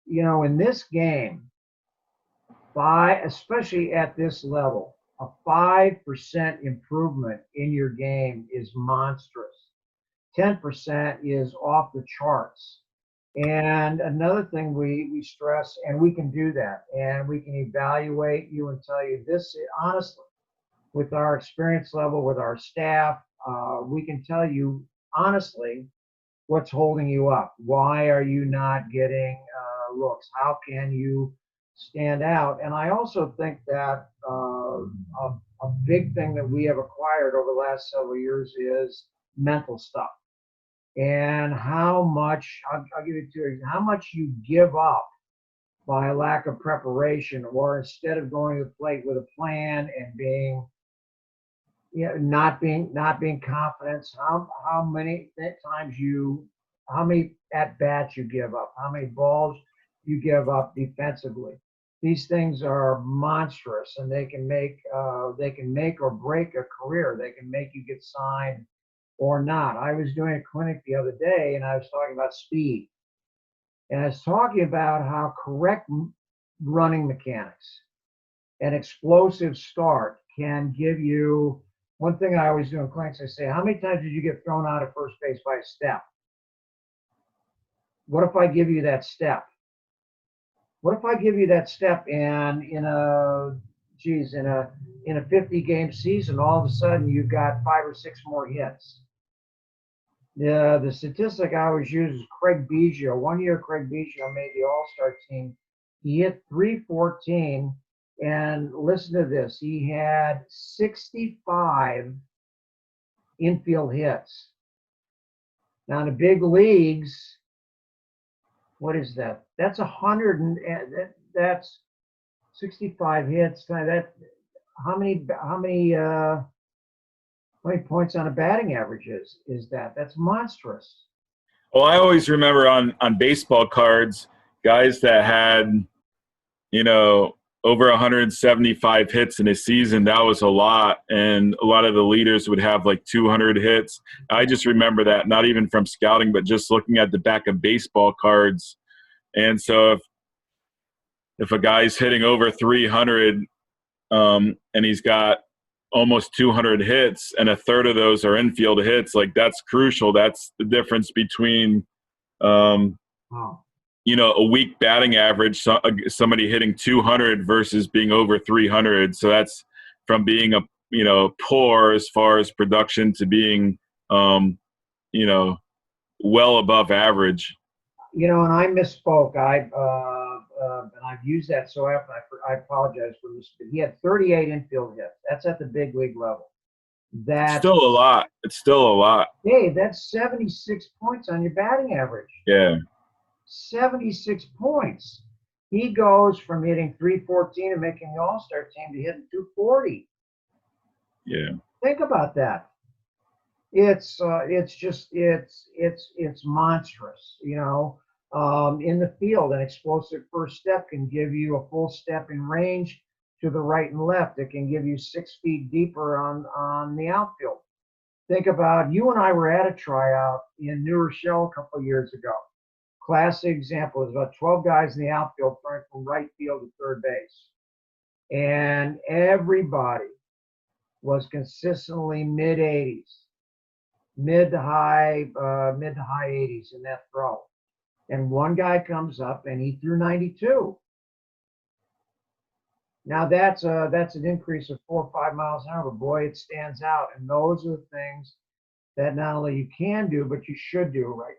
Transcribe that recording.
in this game, especially at this level, a 5% improvement in your game is monstrous. 10% is off the charts. And another thing we stress, and we can do that, and we can evaluate you and tell you this honestly, with our experience level, with our staff, we can tell you honestly what's holding you up. Why are you not getting looks? How can you stand out? And I also think that a big thing that we have acquired over the last several years is mental stuff. And how much, I'll give it to you, how much you give up by a lack of preparation, or instead of going to the plate with a plan and being, not being confident, how many times how many at bats you give up, how many balls you give up defensively. These things are monstrous, and they can make or break a career. They can make you get signed or not. I was doing a clinic the other day, and I was talking about speed, and I was talking about how correct running mechanics and explosive start can give you. One thing I always do in clinics, I say, how many times did you get thrown out of first base by a step? What if I give you that step? What if I give you that step, and in a 50-game season, all of a sudden you've got 5 or 6 more hits? The statistic I always use is Craig Biggio. One year, Craig Biggio made the All-Star team. He hit .314, and listen to this. He had 65 infield hits. Now in the big leagues, what is that? That's 100, and that's 65 hits. That how many points on a batting average is that? That's monstrous. Well, I always remember on baseball cards, guys that had, over 175 hits in a season. That was a lot. And a lot of the leaders would have like 200 hits. I just remember that, not even from scouting, but just looking at the back of baseball cards. And so if a guy's hitting over 300 and he's got almost 200 hits and a third of those are infield hits, like that's crucial. That's the difference between a weak batting average, somebody hitting 200 versus being over 300. So that's from being poor as far as production to being well above average. And I misspoke. And I've used that so often. I apologize for this. But he had 38 infield hits. That's at the big league level. That's still a lot. It's still a lot. Hey, that's 76 points on your batting average. Yeah. 76 points. He goes from hitting .314 and making the All-Star team to hitting .240. Yeah. Think about that. It's monstrous. In the field, an explosive first step can give you a full step in range to the right and left. It can give you 6 feet deeper on the outfield. Think about, you and I were at a tryout in New Rochelle a couple of years ago. Classic example is about 12 guys in the outfield throwing from right field to third base. And everybody was consistently mid-80s, mid to high 80s in that throw. And one guy comes up and he threw 92. Now that's an increase of 4 or 5 miles an hour, but boy, it stands out. And those are the things that not only you can do, but you should do right